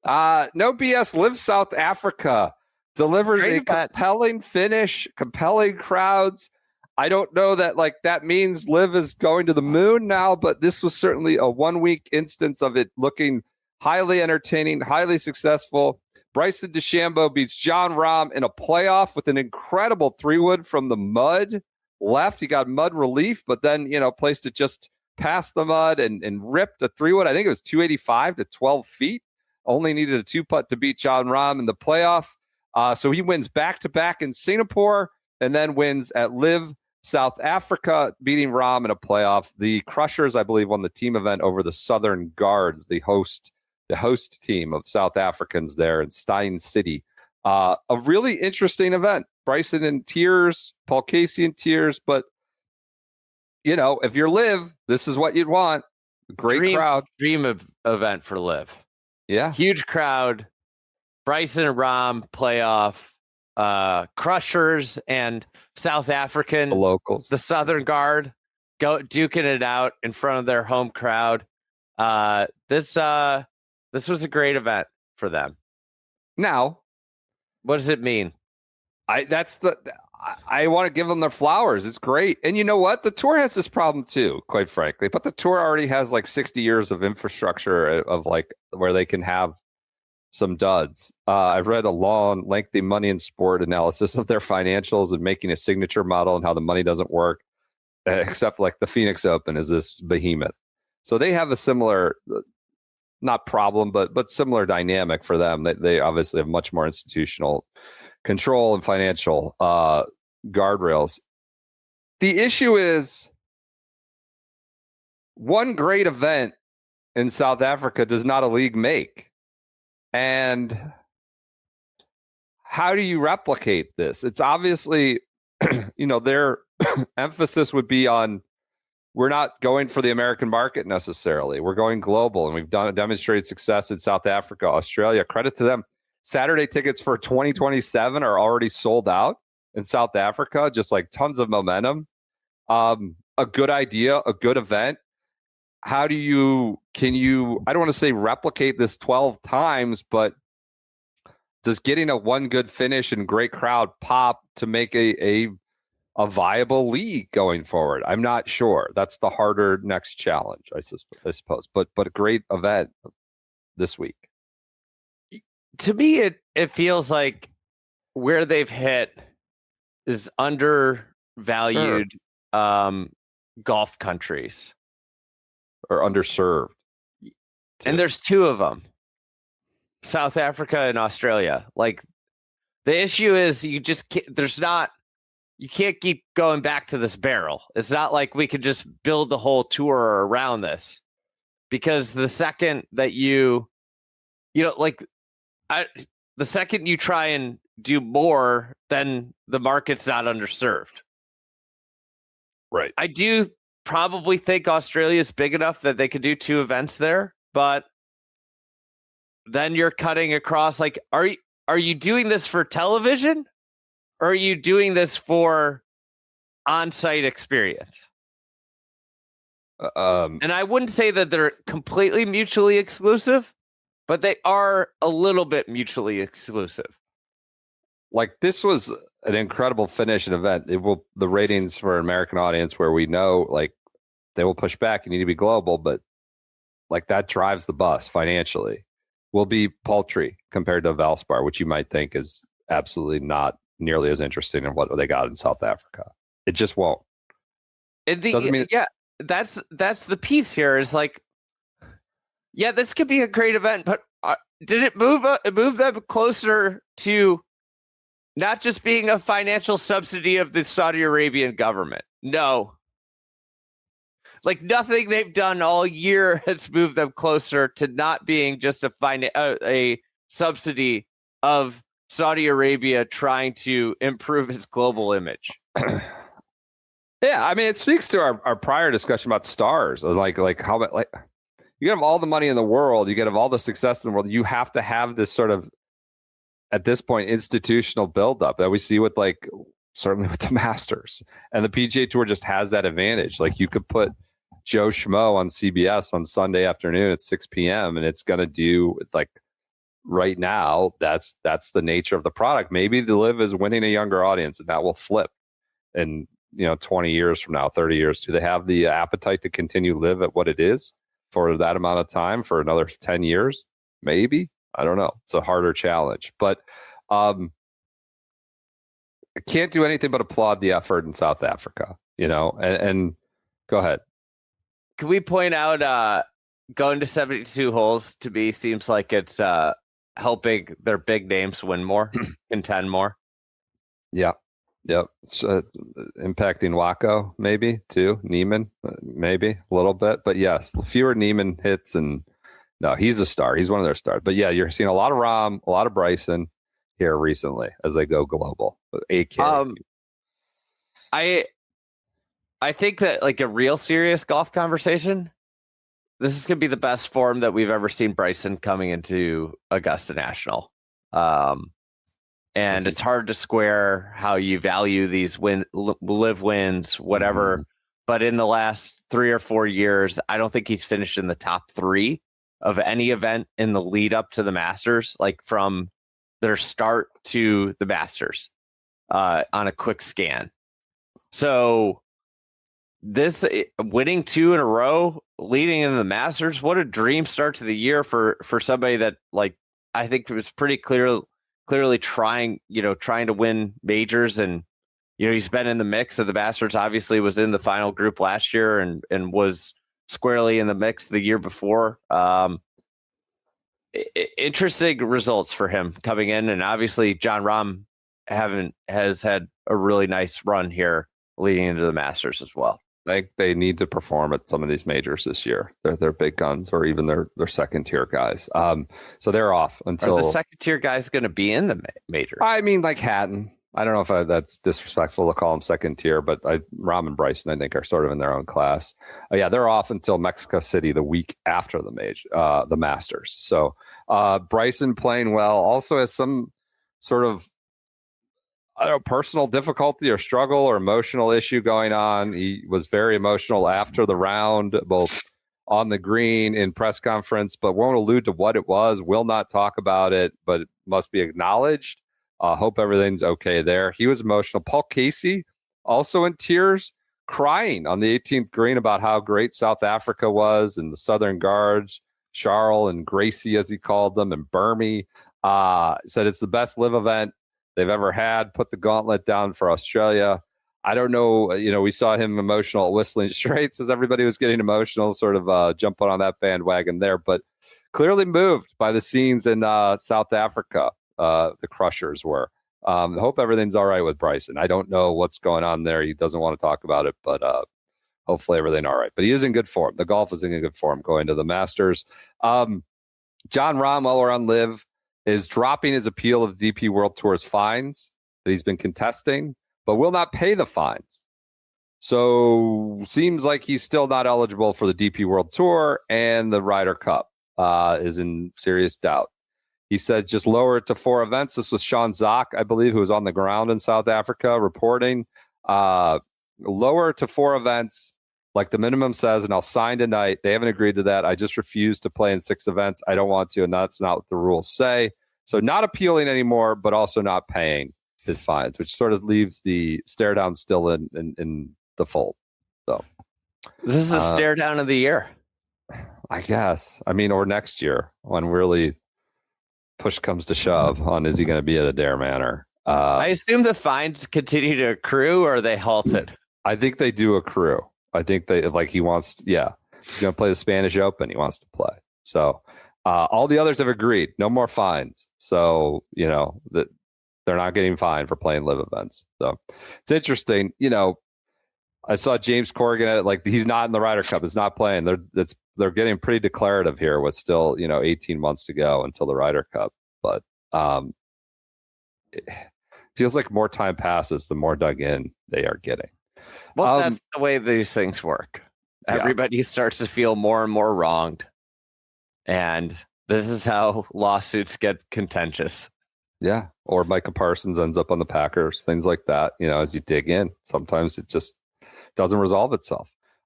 No BS. LIV South Africa delivers Great a event. compelling finish, compelling crowds. I don't know that that means LIV is going to the moon now, but this was certainly a 1 week instance of it looking highly entertaining, highly successful. Bryson DeChambeau beats Jon Rahm in a playoff with an incredible 3-wood from the mud left. He got mud relief, but then, placed it just past the mud and ripped a 3-wood. I think it was 285 to 12 feet. Only needed a 2-putt to beat Jon Rahm in the playoff. So he wins back-to-back in Singapore and then wins at LIV South Africa, beating Rahm in a playoff. The Crushers, I believe, won the team event over the Southern Guards, the host team of South Africans there in Stein City. A really interesting event. Bryson in tears, Paul Casey in tears, but if you're LIV, this is what you'd want. Great crowd. Dream event for LIV. Yeah. Huge crowd. Bryson and Rahm playoff. Crushers and South African, the locals, the Southern Guard, go duking it out in front of their home crowd. This was a great event for them. Now, what does it mean? I want to give them their flowers. It's great. And you know what? The tour has this problem too, quite frankly. But the tour already has 60 years of infrastructure of where they can have some duds. I've read a long, lengthy money and sport analysis of their financials and making a signature model and how the money doesn't work, except the Phoenix Open is this behemoth. So they have a similar, not problem, but similar dynamic for them. They obviously have much more institutional control and financial guardrails. The issue is one great event in South Africa does not a league make. And how do you replicate this? It's obviously, their emphasis would be on, we're not going for the American market necessarily. We're going global, and we've demonstrated success in South Africa, Australia. Credit to them. Saturday tickets for 2027 are already sold out in South Africa, just tons of momentum. A good idea, a good event. Can you, I don't want to say replicate this 12 times, but does getting a one good finish and great crowd pop to make a viable league going forward? I'm not sure. That's the harder next challenge, I suppose. But a great event this week. To me, it feels like where they've hit is undervalued golf countries. Or underserved. And there's two of them, South Africa and Australia. The issue is you can't keep going back to this barrel. It's not like we could just build the whole tour around this, because the second that the second you try and do more, then the market's not underserved. Right. I do probably think Australia is big enough that they could do two events there, but then you're cutting across. Are you doing this for television, or are you doing this for on-site experience? And I wouldn't say that they're completely mutually exclusive, but they are a little bit mutually exclusive. This was an incredible finish and event. The ratings for an American audience, where we know they will push back. You need to be global, but that drives the bus financially, will be paltry compared to Valspar, which you might think is absolutely not nearly as interesting in what they got in South Africa. It just won't. That's the piece here is this could be a great event, but did it move them closer to not just being a financial subsidy of the Saudi Arabian government? No. Nothing they've done all year has moved them closer to not being just a subsidy of Saudi Arabia trying to improve its global image. Yeah, I mean, it speaks to our prior discussion about stars. How you can have all the money in the world, you can have all the success in the world. You have to have this sort of, at this point, institutional buildup that we see with certainly with the Masters, and the PGA Tour just has that advantage. You could put Joe Schmo on CBS on Sunday afternoon at 6 p.m. and it's going to do right now, that's the nature of the product. Maybe the LIV is winning a younger audience, and that will flip. And 20 years from now, 30 years, do they have the appetite to continue LIV at what it is for that amount of time for another 10 years? Maybe. I don't know. It's a harder challenge, but I can't do anything but applaud the effort in South Africa, and go ahead. Can we point out going to 72 holes to me seems like it's helping their big names win more, contend more. Yeah. Yep. It's impacting Waco, maybe too. Neiman, maybe a little bit, but yes, fewer Neiman hits, and no, he's a star. He's one of their stars. But yeah, you're seeing a lot of Rahm, a lot of Bryson here recently as they go global. AK. I think that like a real serious golf conversation, this is going to be the best form that we've ever seen Bryson coming into Augusta National. And it's hard to square how you value these LIV wins, whatever. Mm-hmm. But in the last 3 or 4 years, I don't think he's finished in the top 3 of any event in the lead up to the Masters, like from their start to the Masters on a quick scan. So this winning 2 in a row, leading into the Masters, what a dream start to the year for somebody that, like, I think it was pretty clearly trying to win majors, and he's been in the mix of the Masters. Obviously was in the final group last year and was squarely in the mix the year before. Interesting results for him coming in, and obviously Jon Rahm has had a really nice run here leading into the Masters as well. I think they need to perform at some of these majors this year. They're big guns, or even their second tier guys. So they're off until. Are the second tier guys going to be in the major? I mean, like Hatton. I don't know if that's disrespectful to call him second tier, but Rahm and Bryson, I think, are sort of in their own class. Yeah, they're off until Mexico City the week after the Masters. So Bryson playing well, also has some sort of personal difficulty or struggle or emotional issue going on. He was very emotional after the round, both on the green, in press conference, but won't allude to what it was, will not talk about it, but it must be acknowledged. Hope everything's okay there. He was emotional. Paul Casey, also in tears, crying on the 18th green about how great South Africa was, and the Southern Guards, Charles and Gracie, as he called them, and Burmy. Said it's the best LIV event they've ever had, put the gauntlet down for Australia. I don't know, we saw him emotional at Whistling Straits as everybody was getting emotional, sort of jumping on that bandwagon there, but clearly moved by the scenes in South Africa, the Crushers were. Hope everything's all right with Bryson. I don't know what's going on there. He doesn't want to talk about it, but hopefully everything all right. But he is in good form. The golf is in good form going to the Masters. Jon Rahm, while we're on LIV, is dropping his appeal of the DP World Tour's fines that he's been contesting, but will not pay the fines. So seems like he's still not eligible for the DP World Tour, and the Ryder Cup is in serious doubt. He said just lower it to 4 events. This was Sean Zock, I believe, who was on the ground in South Africa reporting. Lower it to 4 events, like the minimum says, and I'll sign tonight. They haven't agreed to that. I just refuse to play in 6 events. I don't want to, and that's not what the rules say. So not appealing anymore, but also not paying his fines, which sort of leaves the stare down still in the fold. So this is a stare down of the year, I guess. I mean, or next year when really push comes to shove on is he going to be at Adair Manor? I assume the fines continue to accrue, or are they halted? I think they do accrue. I think he's going to play the Spanish Open. He wants to play. So all the others have agreed. No more fines. So, that they're not getting fined for playing LIV events. So it's interesting. I saw James Corrigan at it, he's not in the Ryder Cup. It's not playing. They're getting pretty declarative here with still, 18 months to go until the Ryder Cup. But it feels like more time passes, the more dug in they are getting. Well, that's the way these things work. Everybody starts to feel more and more wronged. And this is how lawsuits get contentious. Yeah. Or Micah Parsons ends up on the Packers, things like that. As you dig in, sometimes it just doesn't resolve itself.